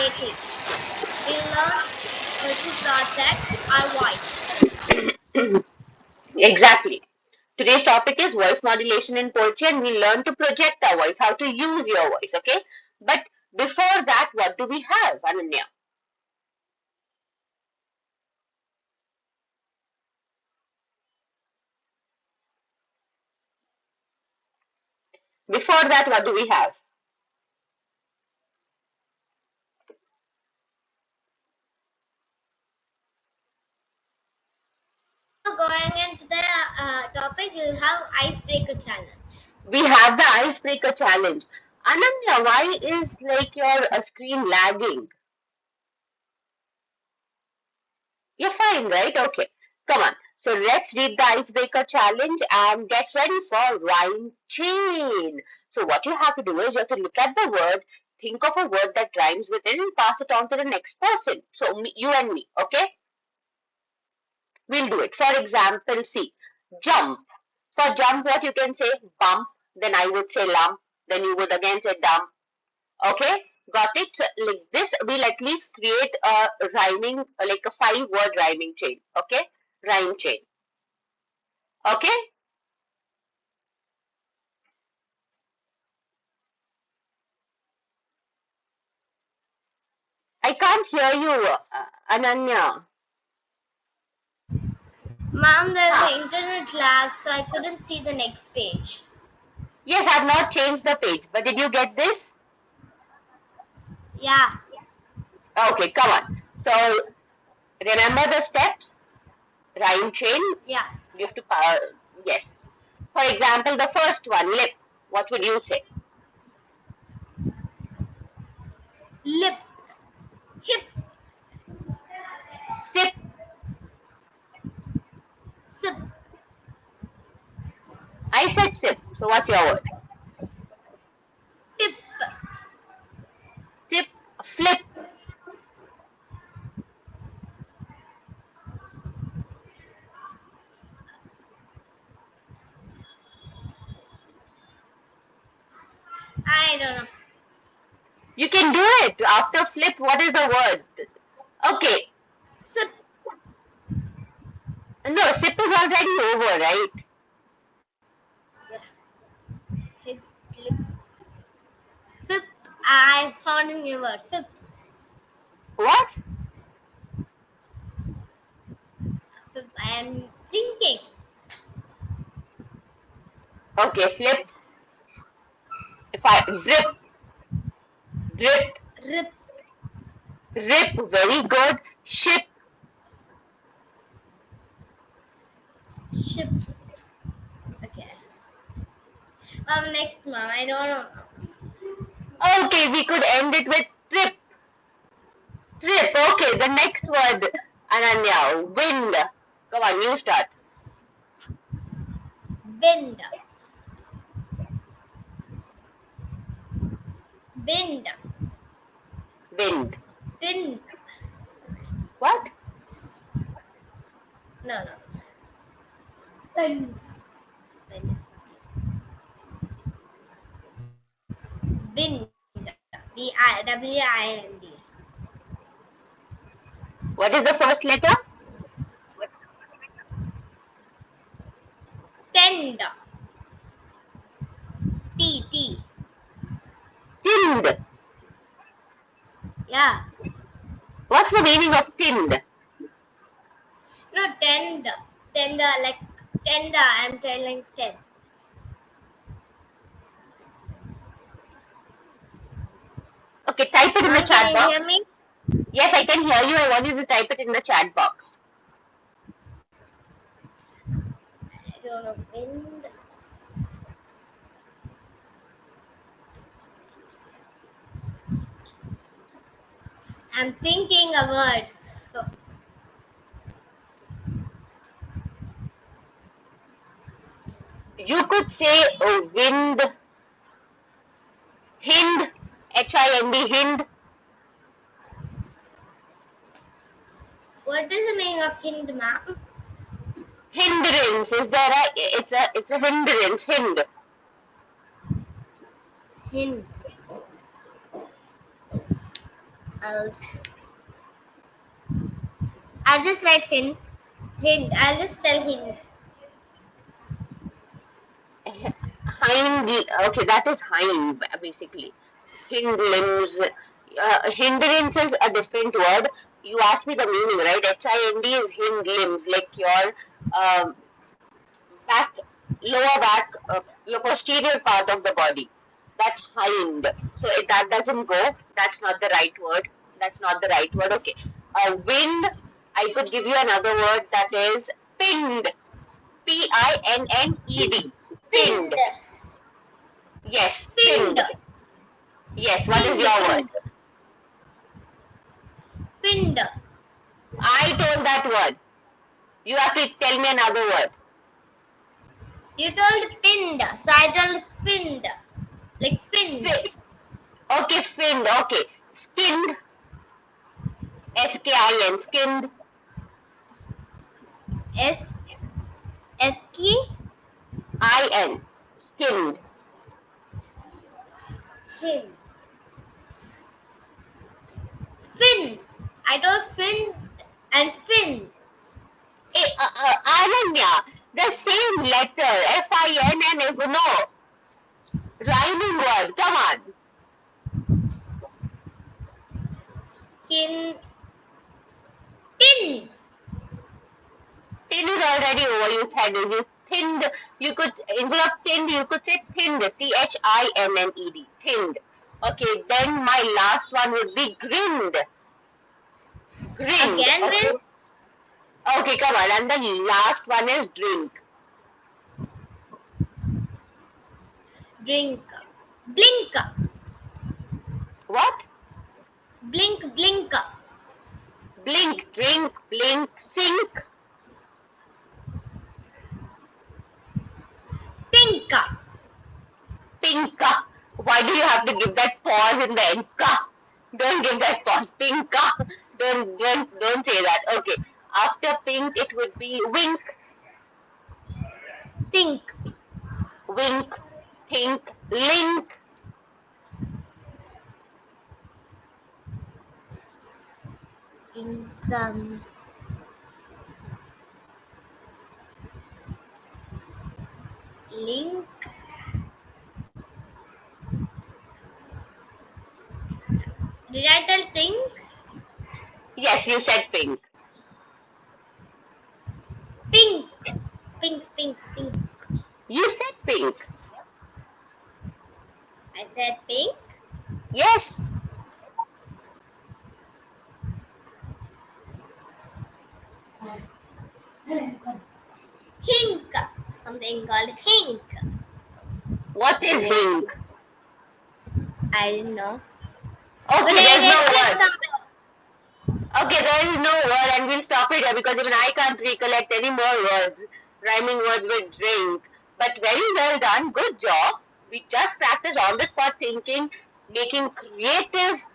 writing. We learn to project our voice. Exactly. Today's topic is voice modulation in poetry, and we learn to project our voice, how to use your voice, okay? But before that, what do we have, Ananya? Before that, what do we have? Going into the topic, you have icebreaker challenge. We have the icebreaker challenge. Ananya, why is like your screen lagging? You're fine, right? Okay. Come on. So let's read the icebreaker challenge and get ready for rhyme chain. So what you have to do is you have to look at the word, think of a word that rhymes with it and pass it on to the next person. So you and me, okay? We'll do it. For example, see, jump. For jump, what you can say? Bump. Then I would say lump. Then you would again say dump. Okay, got it? So, like this, we'll at least create a rhyming, like a 5-word rhyming chain. Okay, rhyme chain. Okay, I can't hear you, Ananya. Ma'am, there's an internet lag, so I couldn't see the next page. Yes, I've not changed the page, but did you get this? Yeah. Okay, come on. So remember the steps, rhyme chain. Yeah. You have to, yes. For example, the first one, lip. What would you say? Lip. Hip. Sip. Sip. I said sip. So what's your word? Tip. Tip. Flip. I don't know. You can do it. After flip, what is the word? Okay. Sip. No, sip is already over, right? Yeah. Hip. Lip. Fip. I found a new word. Fip. What? Fip. I am thinking. Okay, flip. If I drip, drip, Rip. rip, very good. Ship. Ship. Okay. Next, ma'am. I don't know. Okay, we could end it with trip. Trip. Okay, the next word, Ananya, wind. Come on, you start. Wind. Wind. Wind. Tin. What? No, no. Spend. Spend is wind. W-I-N-D. What is the first letter? Tend. T. T. Tinned. Yeah. What's the meaning of tinned? No, tend. Tend like tender. I'm telling ten. Okay, type it in the Ma'am, can chat you hear box. me? Yes, I can hear you. I want you to type it in the chat box. I don't know. Wind. I'm thinking a word. So, You could say wind, hind, Hind, hind. what is the meaning of hind, ma'am? Hindrance. Is there a? It's a hindrance. Hind. Hind. I'll, I'll just write hint. Hint. I'll just tell hint. Hind. Okay, that is hind basically. Hind limbs. Hindrance is a different word. You asked me the meaning, right? HIND is hind limbs, like your um, back, lower back, your posterior part of the body. That's hind. So if that doesn't go, that's not the right word. That's not the right word. Okay. Wind. I could give you another word that is pinned. Pinned. Finned. Pinned. Yes, Finned. pinned. Yes. What is Finned. your word? Finned. Finned. I told that word. You have to tell me another word. You told pinned, so I told finned. Like finned. Fi- okay, finned. Okay. Skinned. SKIN. Skinned. S S K IN. Skinned. Fin. Fin. I told fin and fin. Ananya, the same letter, FIN and if no, rhyming word, come on. Kin. Tin. Tin is already over, you said it. You thinned, you could, instead of thinned, you could say thinned, THINNED, thinned. Okay, then my last one would be grinned, grinned, Again okay? will Okay, come on, and the last one is drink. drink. Blink. What? Blink. Blink. Blink, drink, blink, sink, Think. pinka. Why do you have to give that pause in the end? Ka. Don't give that pause. Pinka. Don't say that. Okay. After pink, it would be wink, Think. wink, think, link. Income. Link. Did I tell think? Yes, you said pink. Pink. Pink. Pink. Pink. You said pink. I said pink. Yes. Hink. Something called hink. What is Like hink? I didn't know. But Okay, there's no it says word. something. Okay, there is no word, and we'll stop it here because even I can't recollect any more words, rhyming words with drink. But very well done, good job. We just practice on the spot thinking, making creative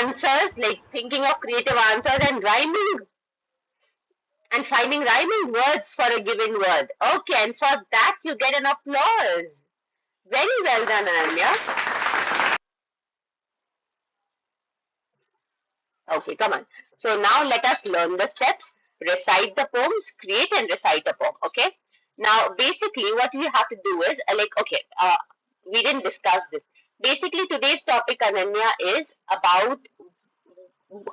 answers, like thinking of creative answers and rhyming and finding rhyming words for a given word. Okay, and for that you get an applause. Very well done, Ananya. Okay, come on. So now let us learn the steps, recite the poems, create and recite a poem. Okay. Now, basically, what we have to do is we didn't discuss this. Basically, today's topic, Ananya, is about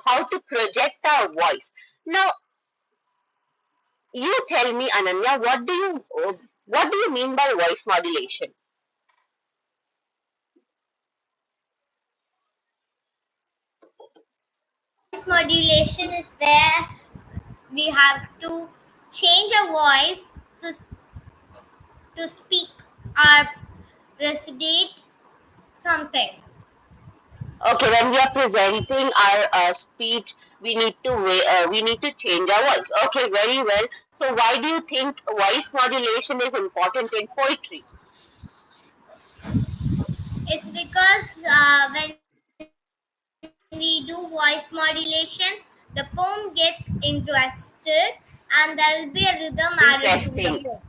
how to project our voice. Now, you tell me, Ananya, what do you mean by voice modulation? Voice modulation is where we have to change our voice to speak or recite something. Okay, when we are presenting our speech, we need to change our voice. Okay, very well. So why do you think voice modulation is important in poetry? It's because when we do voice modulation, the poem gets interested and there will be a rhythm added to the poem.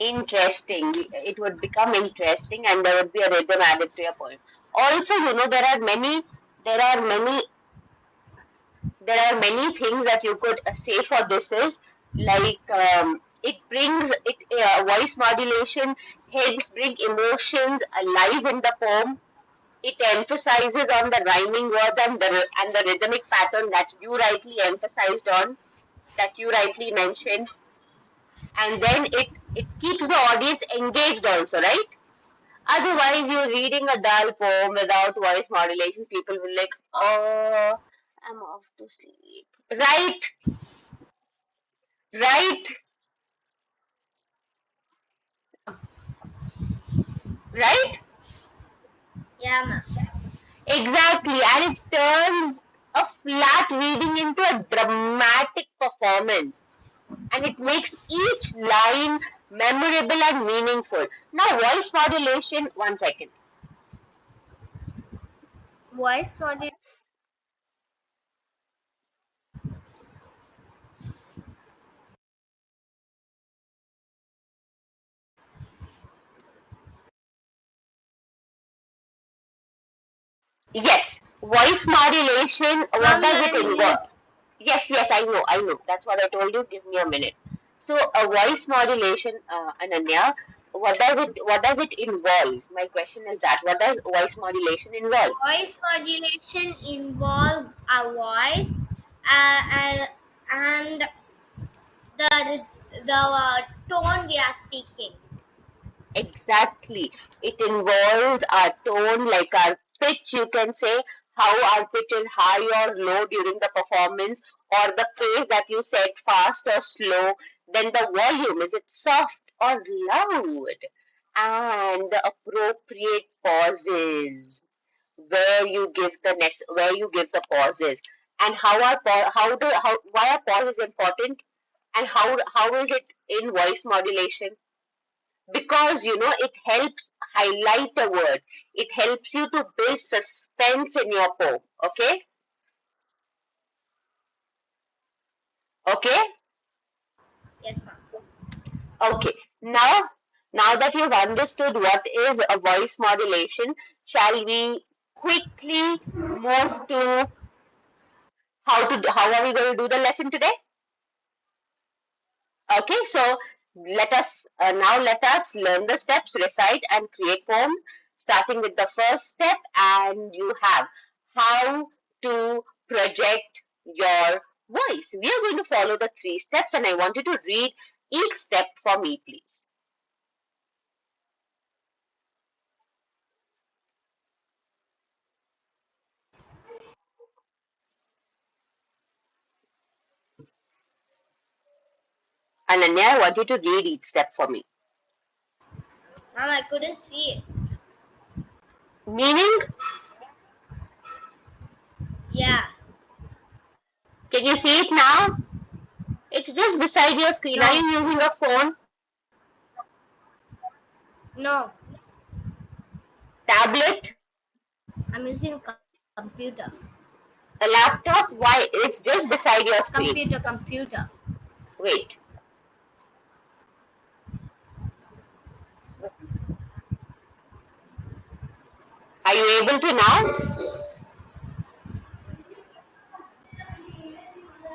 Interesting, interesting. It would become interesting, and there would be a rhythm added to your poem. Also, there are many there are many there are many things that you could say for this is like it brings it voice modulation helps bring emotions alive in the poem. It emphasizes on the rhyming words and the rhythmic pattern that you rightly emphasized on, that you rightly mentioned, and then it keeps the audience engaged also, right? Otherwise, you're reading a dull poem without voice modulation, people will like, oh, I'm off to sleep. Right, right, right? Yeah, ma'am. Exactly. And it turns a flat reading into a dramatic performance. And it makes each line memorable and meaningful. Now, voice modulation, 1 second. Voice modulation. Yes, voice modulation, what Mom, does you're it on involve? mute. Yes, yes, I know. That's what I told you. Give me a minute. So, a voice modulation, Ananya, what does it involve? My question is that, what does voice modulation involve? Voice modulation involve a voice and the tone we are speaking. Exactly. It involves our tone, like our pitch, you can say, how our pitch is high or low during the performance, or the pace that you set fast or slow. Then the volume, is it soft or loud? And the appropriate pauses, where you give the pauses, and why are pauses important, and how is it in voice modulation? Because it helps highlight a word, it helps you to build suspense in your poem. Okay. Yes, ma'am. Okay, now that you've understood what is a voice modulation, shall we quickly move to how are we going to do the lesson today? Okay, so let us learn the steps, recite and create poem, starting with the first step, and you have how to project your voice. We are going to follow the 3 steps, and I want you to read each step for me, please. Ananya, I want you to read each step for me. Ma'am, I couldn't see it. Meaning, Yeah. can you see it now? It's just beside your screen. Are No. you using a phone, No. tablet, I'm using a computer. a laptop? Why? It's just beside your screen. Computer. Wait. Are you able to now?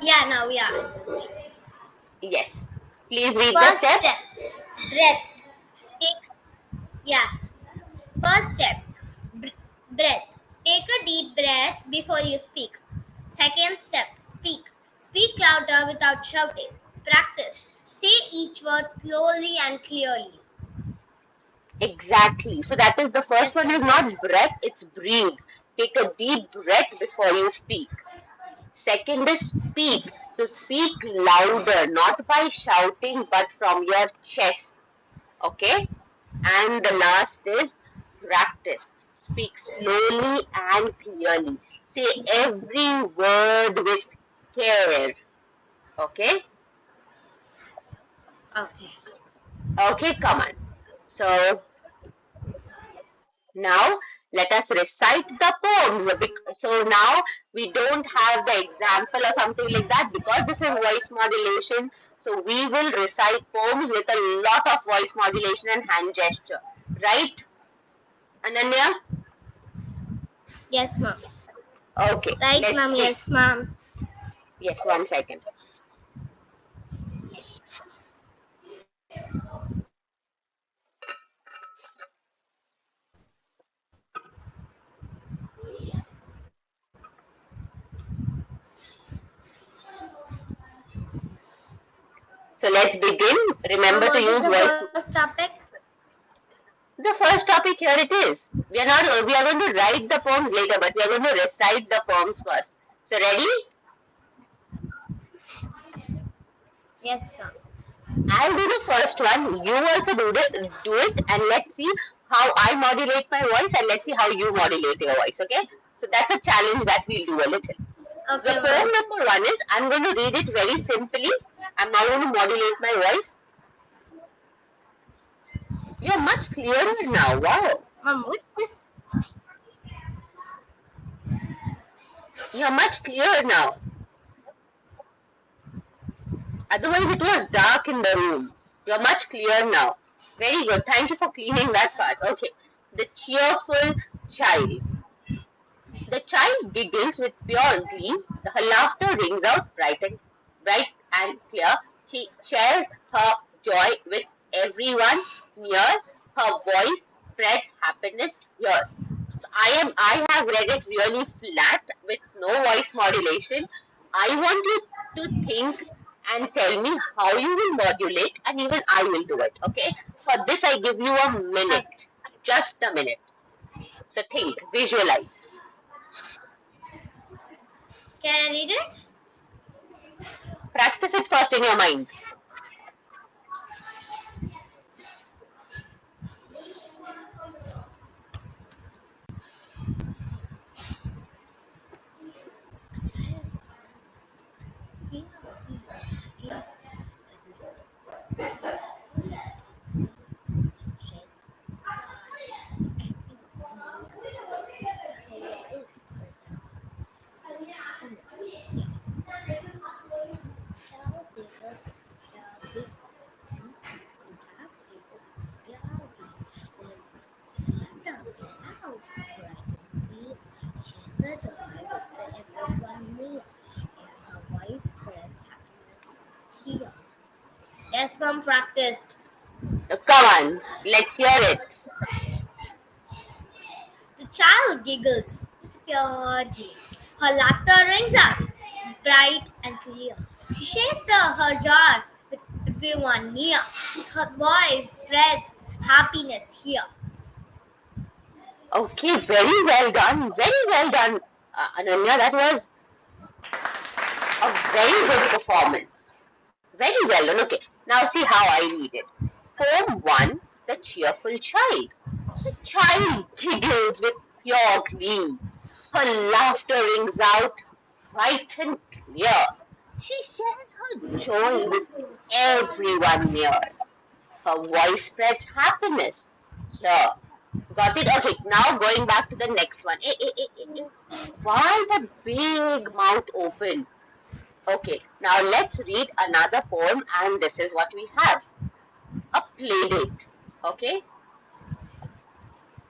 Yeah, now, yeah, I can see. Yes. Please read the First step, steps. breath. Take, yeah. First step, breath. Take a deep breath before you speak. Second step, speak. Speak louder without shouting. Practice. Say each word slowly and clearly. Exactly. So that is the first Yes, one is ma'am. not breath, it's breathe. Take a deep breath before you speak. Second is speak. So speak louder, not by shouting, but from your chest. Okay? And the last is practice. Speak slowly and clearly. Say every word with care. Okay? Okay. Okay, come on. So now let us recite the poems. So now we don't have the example or something like that because this is voice modulation. So we will recite poems with a lot of voice modulation and hand gesture. Right, Ananya? Yes, ma'am. Okay, Right, let's ma'am. take. Yes, ma'am. Yes, 1 second. So let's begin. Ma'am, Remember to what is use the voice. first topic? The first topic here it is. We are not. We are going to write the poems later, but we are going to recite the poems first. So ready? Yes, ma'am. I'll do the first one. You also do it, and let's see how I modulate my voice, and let's see how you modulate your voice. Okay? So that's a challenge that we'll do a little. The Okay, poem ma'am. number one is. I'm going to read it very simply. I'm not going to modulate my voice. You're much clearer now. Wow. Ma'am, what is? You're much clearer now. Otherwise, it was dark in the room. You're much clearer now. Very good. Thank you for cleaning that part. Okay. The cheerful child. The child giggles with pure glee. Her laughter rings out bright and clear. She shares her joy with everyone near. Her voice spreads happiness here. So I have read it really flat with no voice modulation. I want you to think and tell me how you will modulate, and even I will do it. Okay. For this I give you a Okay. minute. Just a minute. So think, visualize. Can I read it? Practice it first in your mind. Yes, ma'am, practiced. Come on, let's hear it. The child giggles with pure glee. Her laughter rings out, bright and clear. She shares her joy with everyone near. Her voice spreads happiness here. Okay, very well done. Very well done, Ananya. That was a very good performance. Very well done. Okay, now see how I read it. Poem 1, The Cheerful Child. The child giggles with pure glee. Her laughter rings out bright and clear. She shares her joy with everyone near. Her voice spreads happiness here. Got it? Okay, now going back to the next one. Why the big mouth open? Okay, now let's read another poem, and this is what we have. A play date. Okay?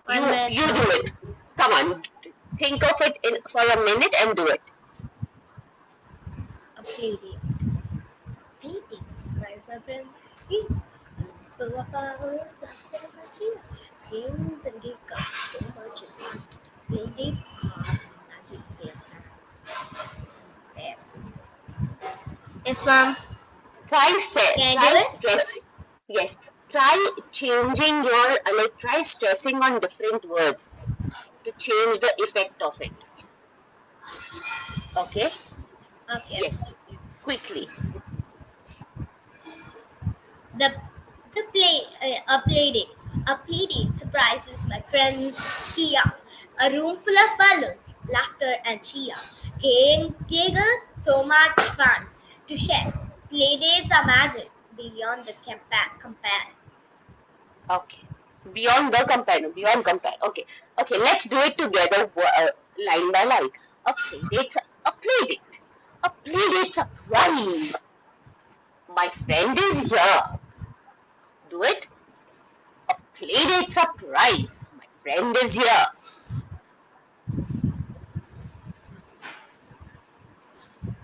You 1 minute, you do ma'am. it. Come on. Think of it for a minute and do it. A play date. Play date. Surprise my friends. Games and giggles so much fun. Play dates are magic there. Yes, ma'am. Can I do Try it? stress. Yes. Try changing your try stressing on different words to change the effect of it. Okay? Okay. Yes. Quickly. The the play a play date. A play date surprises my friends here. A room full of balloons, laughter and cheer. Games, giggle, so much fun to share. Play dates are magic beyond the compare. Okay. Beyond compare. Okay. Okay, let's do it together line by line. A play date. A play date's a prize. My friend is here. Do it. A play date's a prize. My friend is here.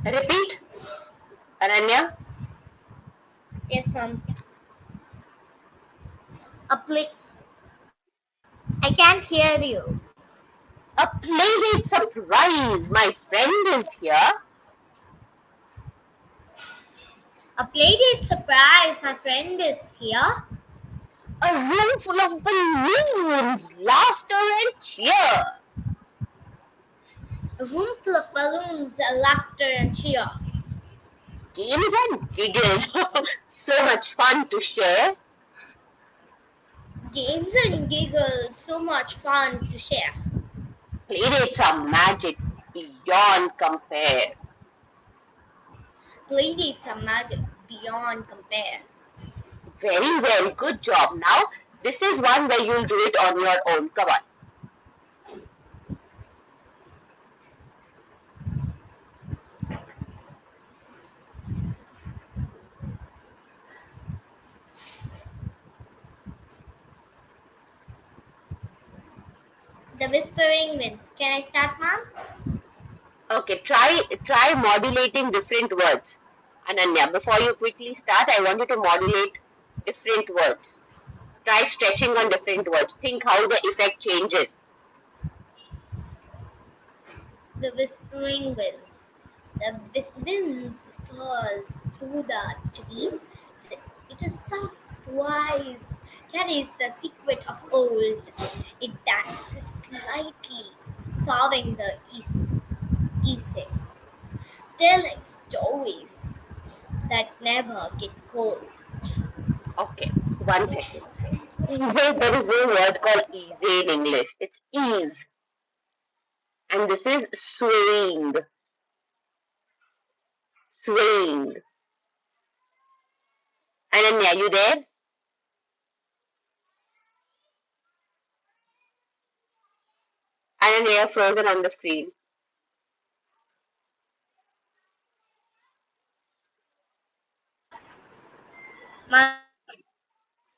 Repeat, Ananya. Yes, ma'am. A play. I can't hear you. A playdate surprise. My friend is here. A playdate surprise. My friend is here. A room full of balloons, laughter, and cheer. A room full of balloons, laughter, and cheer. Games and giggles. So much fun to share. Games and giggles. So much fun to share. Playdates are magic beyond compare. Playdates are magic beyond compare. Very well, good job. Now, this is one where you'll do it on your own. Come on. The whispering wind. Can I start, ma'am? Okay, try modulating different words. Ananya, before you quickly start, I want you to modulate different words. Try stretching on different words. Think how the effect changes. The whispering winds. The winds whispers through the trees. It is soft voice carries the secret of old. It dances slightly, solving the easy, telling stories that never get cold. Okay, 1 second. Ease, there is no word called easy in English. It's ease. And this is swaying. Swaying. Ananya, you there? Ananya, frozen on the screen. My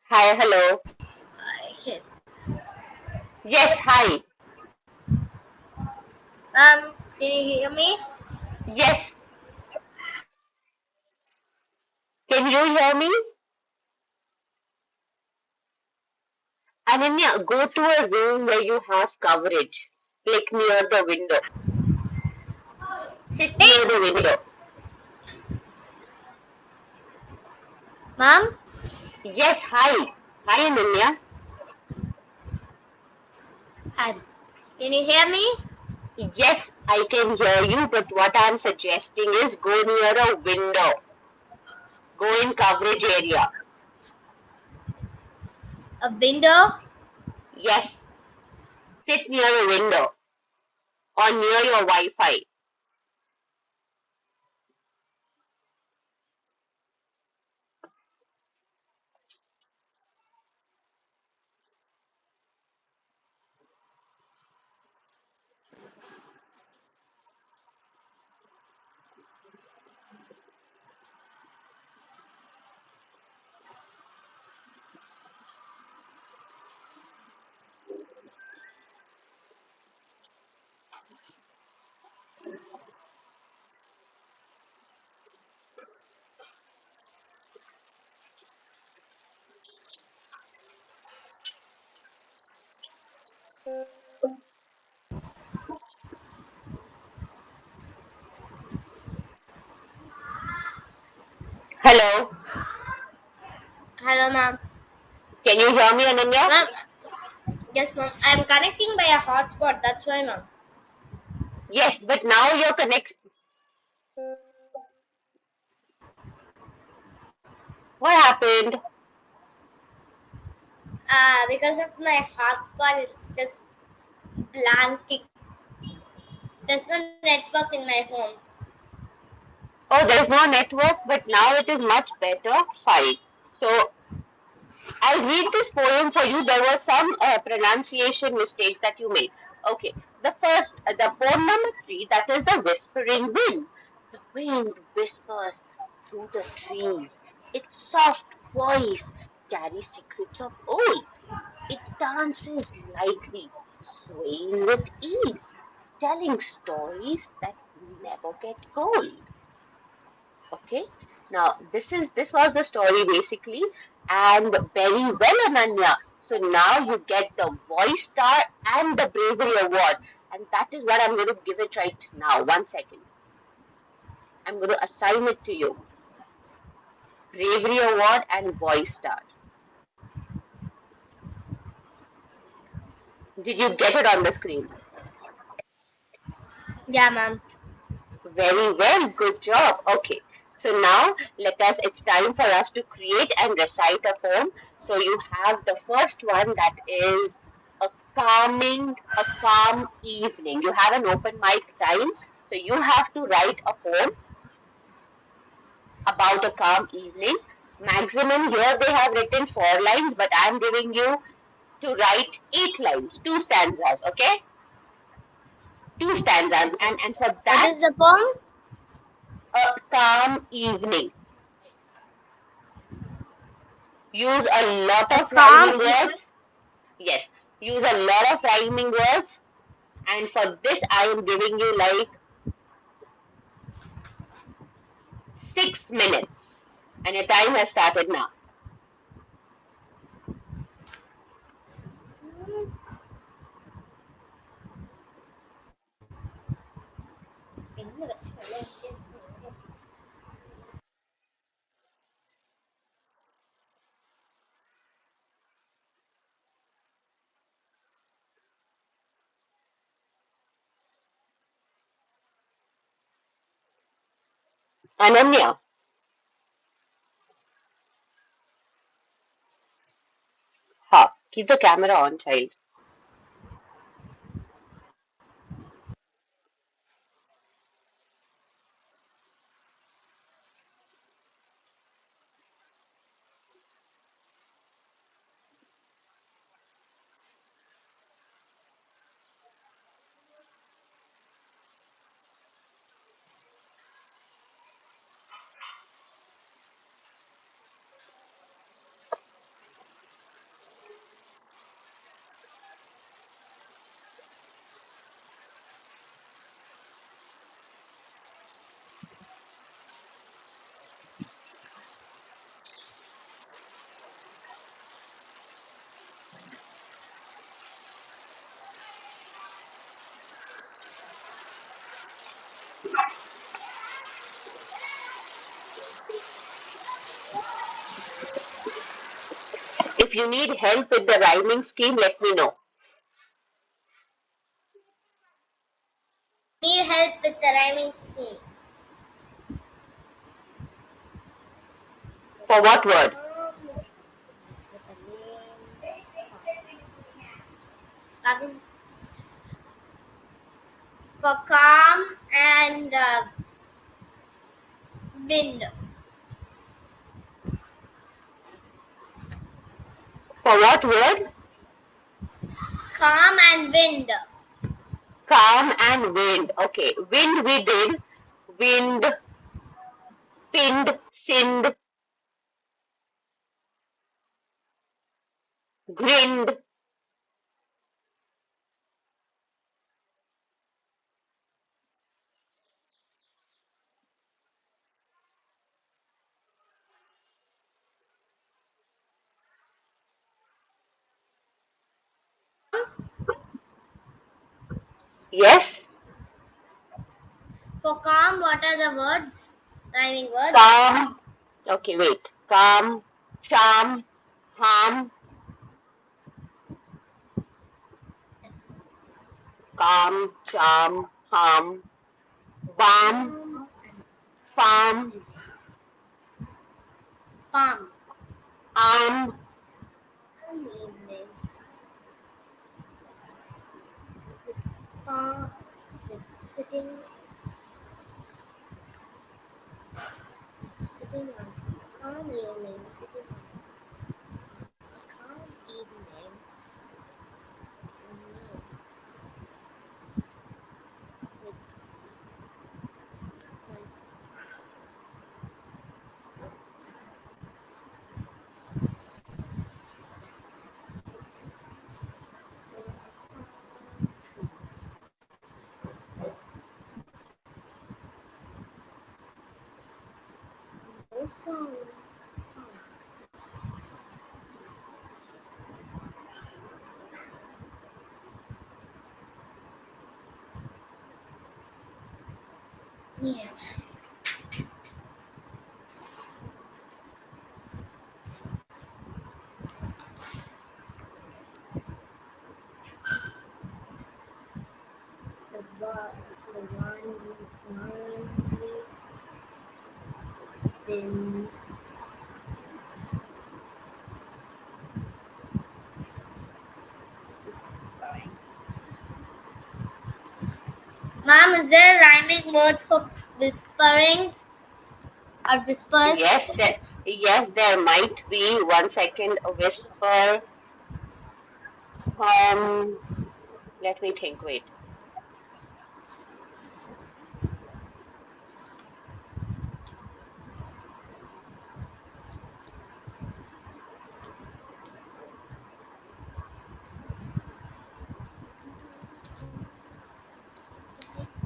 Hi, hello. hit. Yes, hi. Can you hear me? Yes, can you hear me? Ananya, go to a room where you have coverage. Like near the window. Sit Hey, near the window. ma'am. Yes, hi. Hi, Ananya. Hi. Can you hear me? Yes, I can hear you, but what I'm suggesting is go near a window. Go in coverage area. A window. Yes, sit near a window or near your Wi-Fi. Hello, Hello, ma'am. can you hear me, Ananya? Ma'am. Yes, ma'am. I'm connecting by a hotspot. That's why, ma'am. Yes, but now you're connect. What happened? Because of my hotspot, it's just blanking. There's no network in my home. Oh, there's no network, but now it is much better. Fine. So I'll read this poem for you. There were some pronunciation mistakes that you made. Okay. The poem number 3, that is the whispering wind. The wind whispers through the trees. Its soft voice carries secrets of old. It dances lightly, swaying with ease, telling stories that never get cold. Okay. Now this was the story basically, and very well, Ananya. So now you get the voice star and the bravery award, and that is what I'm going to give it right now. 1 second. I'm going to assign it to you. Bravery award and voice star. Did you get it on the screen? Yeah, ma'am. Very well, good job. Okay, so now it's time for us to create and recite a poem. So you have the first one, that is a calm evening. You have an open mic time, so you have to write a poem about a calm evening. Maximum here they have written 4 lines, but I'm giving you to write 8 lines, 2 stanzas, okay? 2 stanzas, Yes, ma'am. and for What that, is the poem? a calm evening. Use a lot A of calm rhyming evening. words. Yes, use a lot of rhyming words. And for this, I am giving you like 6 minutes. And your time has started now. Ananya, ha, keep the camera on, child. If you need help with the rhyming scheme, let me know. Need help with the rhyming scheme. For what word? Calm, for calm and wind. For what word? Calm and wind. Calm and wind. Okay, wind we did. Wind, pinned, sinned, grinned. Yes, For calm, what are the words? Rhyming words. calm. Okay, wait. Calm, charm, harm, calm, charm, harm, balm, Calm, farm, palm. arm, Calm evening. With palm. With sitting on. Calm evening. Sitting on. Calm evening. With So, yeah. The one, the wind is blowing. Mom, is there rhyming words for whispering or whisper? Yes, there might be. 1 second, a whisper. Um, Let me think. Wait.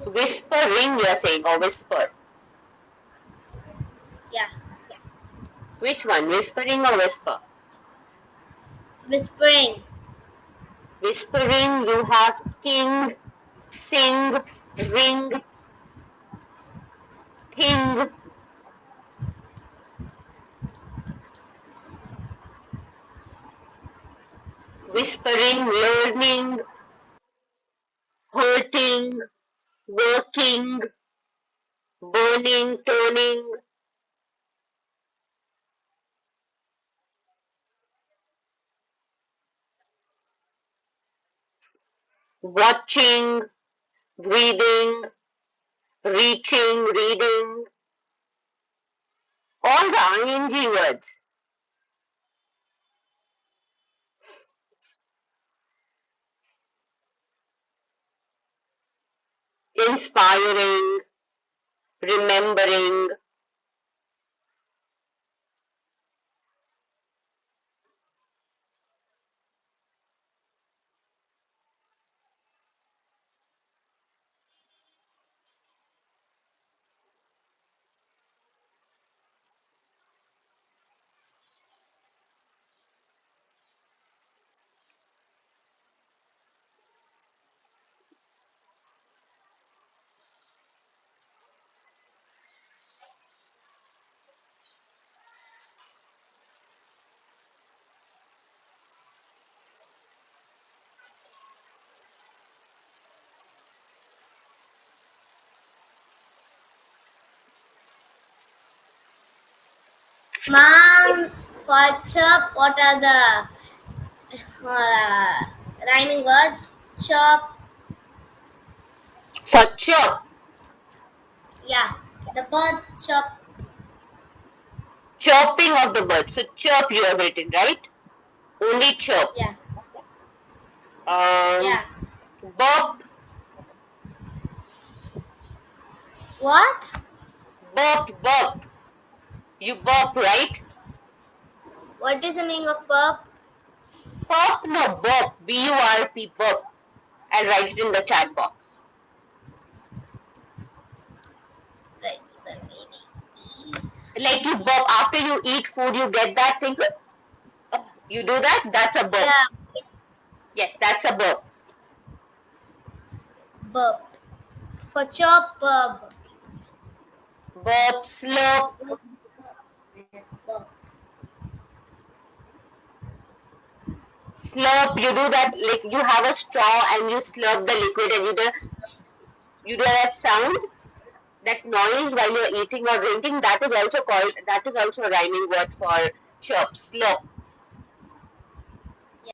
Whispering, you're saying, or whisper? Yeah, Which one? Whispering or whisper? whispering. Whispering, you have king, sing, ring, thing. Whispering, learning, hurting, working, burning, turning, watching, breathing, reaching, reading, all the ing words. Inspiring, remembering. Mom, what's up? What are the uh, rhyming words? Chop. For chirp, Yeah, the birds chop. chirping of the bird. So chirp you have written, right? Only chirp. Yeah, Um, yeah. burp, What? burp. You burp, right? What is the meaning of burp? Burp, no, burp. B-U-R-P, burp. I'll write it in the chat box. Right, the meaning is. Like you burp after you eat food, you get that thing. You do that? That's a burp. Yeah, Yes, that's a burp. burp. For chop, burp. Burp, slurp, Burp. slurp. You do that like you have a straw and you slurp the liquid and you do that sound, that noise while you're eating or drinking. That is also a rhyming word for chirp, slurp. Yeah.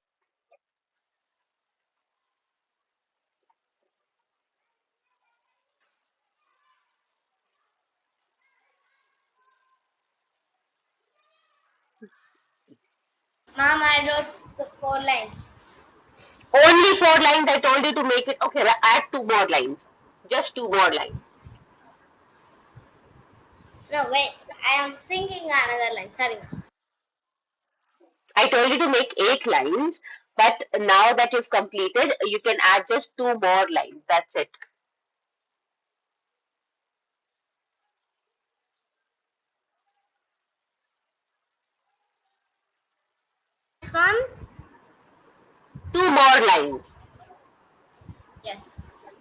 Mom, I wrote the 4 lines. Only 4 lines. I told you to make it. Okay, add 2 more lines. Just 2 more lines. No, wait. I am thinking another line. Sorry. I told you to make 8 lines, but now that you've completed, you can add just 2 more lines. That's it. one? Two more lines. Yes.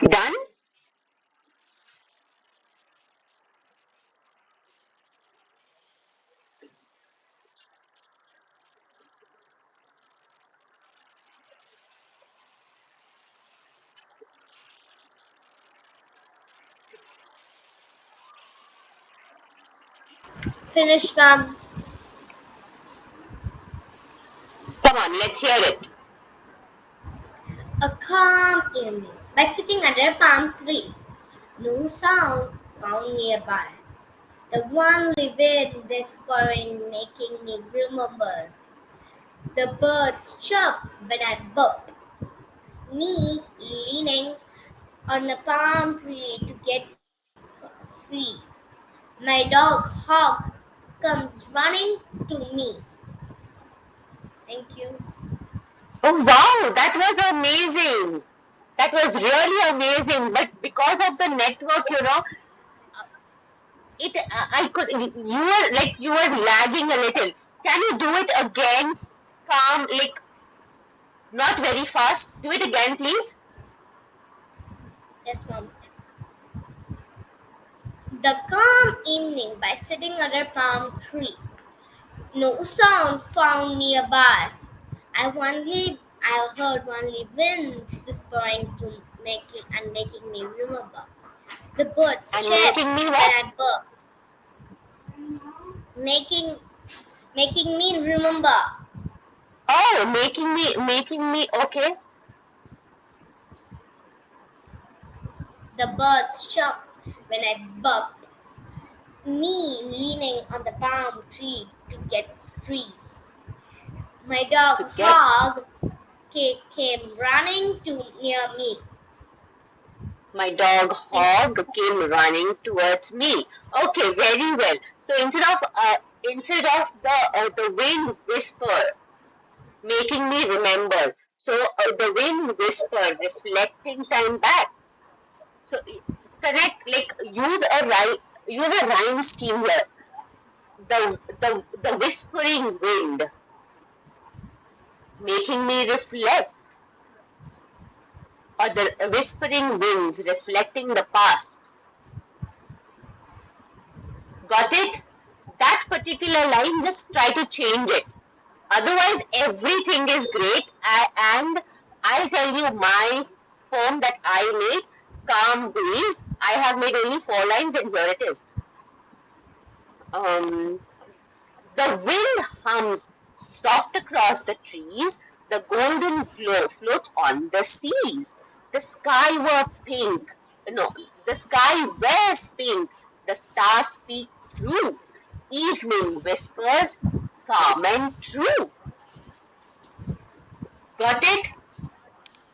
Done? Finish, ma'am. Come on, let's hear it. A calm evening. By sitting under a palm tree. No sound found nearby. The one wind whispering, making me remember. The birds chirp when I burp. Me leaning on a palm tree to get free. My dog Hawk comes running to me. Thank you. Oh wow, that was amazing. That was really amazing. But because of the network, it I could you were lagging a little. Can you do it again? Calm, like not very fast. Do it again, please. Yes, mom. The calm evening by sitting under a palm tree. No sound found nearby. I heard only winds whispering to making me remember. The birds And chirp making me when what? I burp, making making me remember. Oh, making me okay. The birds chirp when I burp. Me leaning on the palm tree to get free. My To dog get Hog came running to near me. my dog Thank you. Hog came running towards me. Okay, very well. So instead of the wind whisper making me remember, so the wind whisper reflecting time back. So connect like use a rhyme scheme here. The whispering wind making me reflect or the whispering winds reflecting the past. Got it? That particular line, just try to change it. Otherwise, everything is great. And I'll tell you my poem that I made, Calm Breeze. I have made only 4 lines, and here it is. Um, the wind hums soft across the trees. The golden glow floats on the seas. The sky were pink. No, the sky wears pink. The stars speak through. Evening whispers, calm and true. Got it?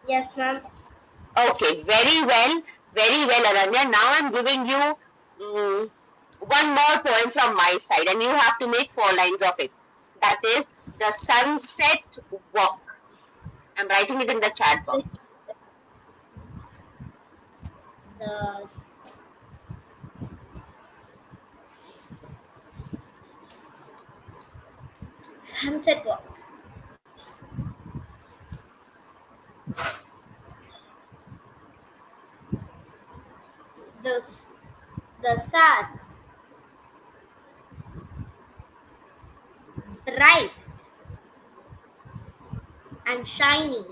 Yes, ma'am. Okay, very well, Aranya. Now I'm giving you mm, one more poem from my side, and you have to make 4 lines of it. That is the Sunset Walk. I'm writing it in the chat box. This the sunset walk. The the sun bright and shiny.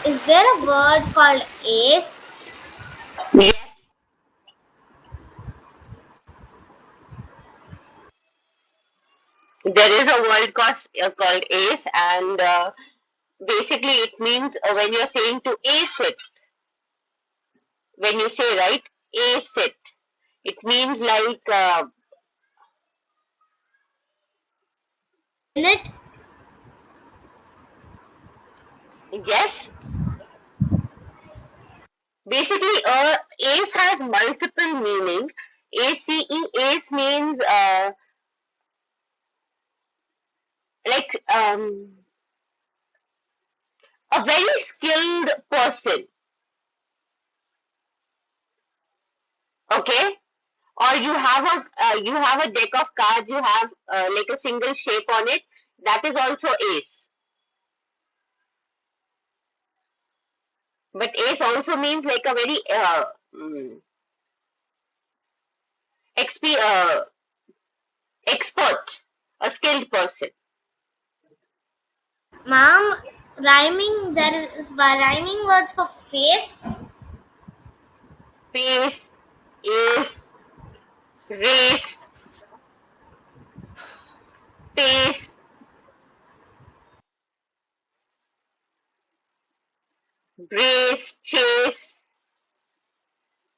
Is there a word called ace? Yes, there is a word called ace, and basically it means when you're saying to ace it, when you say, right, ace it, it means like Minute. Yes. Basically, ace has multiple meaning. Ace means like a very skilled person. Okay, or you have a deck of cards. You have like a single shape on it. That is also ace. But ace also means like a very expert, a skilled person. Mom, rhyming, there is rhyming words for face. Face, ace, race, pace, brace, chase,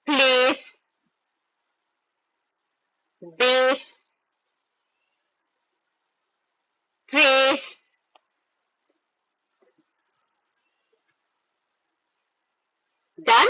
place, base, trace. Done?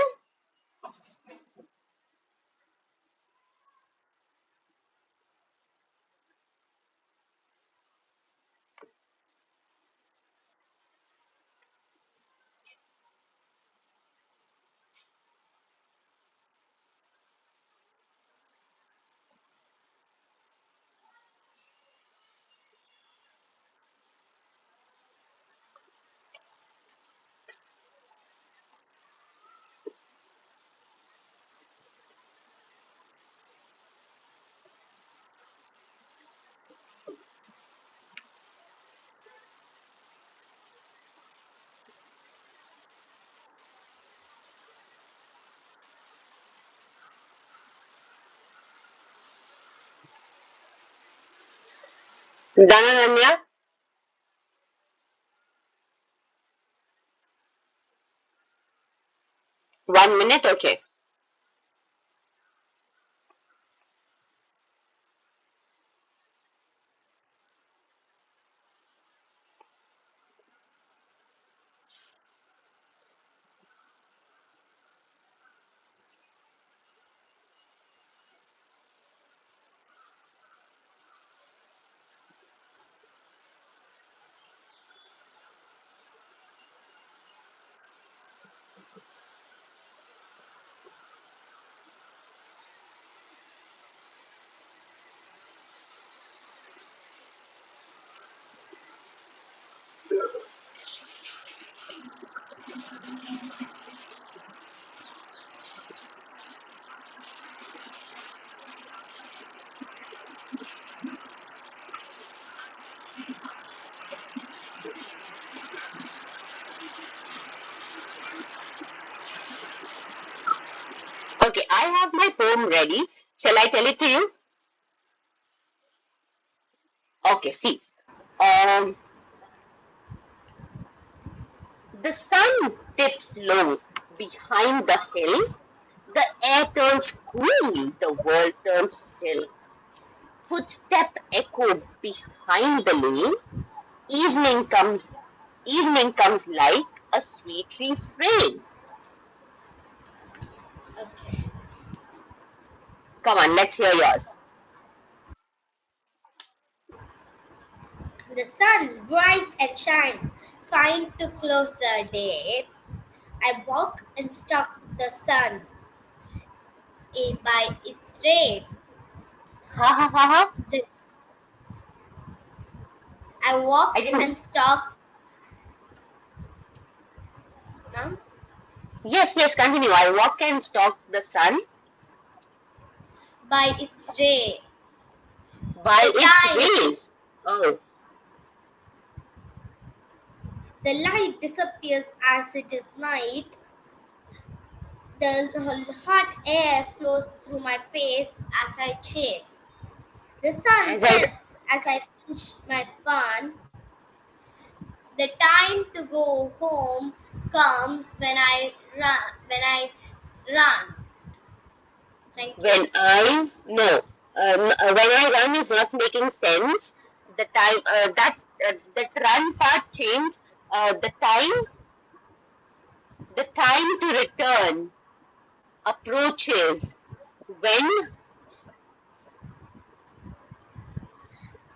Done, Ananya? 1 minute? Okay. Okay, I have my poem ready. Shall I tell it to you? Okay, see. Um, the sun dips low behind the hill. The air turns cool. The world turns still. Footstep echo behind the lane. Evening comes. Evening comes like a sweet refrain. Okay. Come on, let's hear yours. The sun, bright and shine, fine to close the day. I walk and stalk the sun by its ray. Ha ha ha ha. The, I I walk didn't. and stalk, Mom, Yes, yes, continue. I walk and stalk the sun by its ray. by The its time, rays. Oh, the light disappears as it is night. The hot air flows through my face as I chase. The sun as I sets as I finish my fun. The time to go home comes when I run. When I run. Thank you. when I no when I run is not making sense. the time that run part change. The time to return approaches when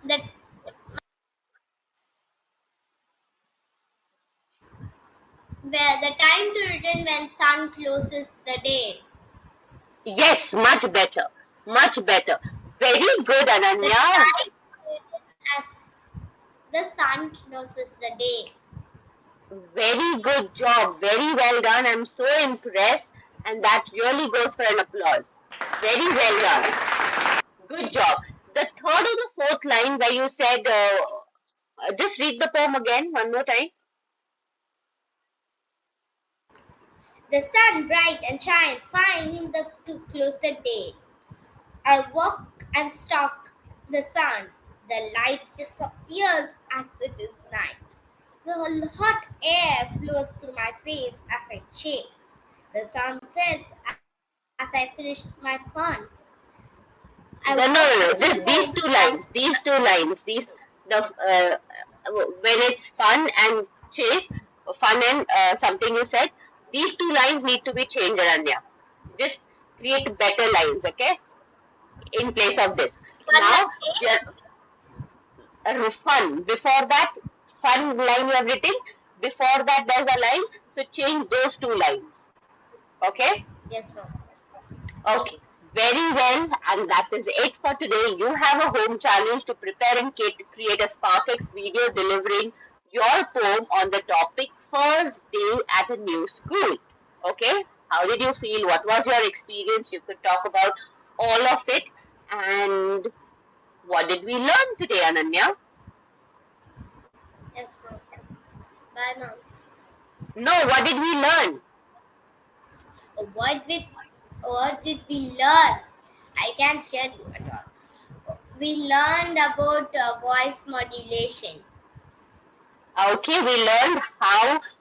The where the time to return when sun closes the day. yes, much better. Very good, The Ananya. time to return as the sun closes the day. Very good job. Very well done. I'm so impressed, and that really goes for an applause. Very well done. Good job. The third or the fourth line where you said, just read the poem again one more time. The sun bright and shine, fine to close the day. I walk and stalk the sun. The light disappears as it is night. The hot air flows through my face as I chase. The sun sets as I finish my fun. I No, walk no, no, no. to Just home these two as lines. These two lines. These the when it's fun and chase, fun and something you said. These two lines need to be changed, Ananya. Just create better lines, okay? In place of this. fun Now, and we are chase. fun. Before that, fun line you have written. Before that, there's a line. So change those two lines. Okay? Yes, ma'am. Okay. Very well. And that is it for today. You have a home challenge to prepare and create a SparkX video delivering your poem on the topic first day at a new school. Okay? How did you feel? What was your experience? You could talk about all of it. And what did we learn today, Ananya? Yes, ma'am. Bye, ma'am. No, what did we learn? What did what did we learn? I can't hear you at all. We learned about voice modulation. Okay, we learned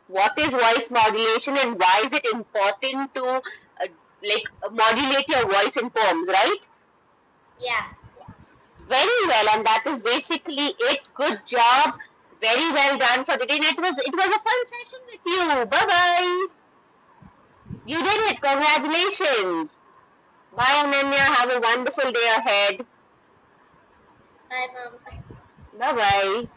what is voice modulation and why is it important to modulate your voice in poems, right? Yeah. Very well, and that is basically it. Good job. Very well done for today. And it was a fun session with you. Bye bye. You did it. Congratulations. Bye, Ananya. Have a wonderful day ahead. Bye, mom. Bye bye.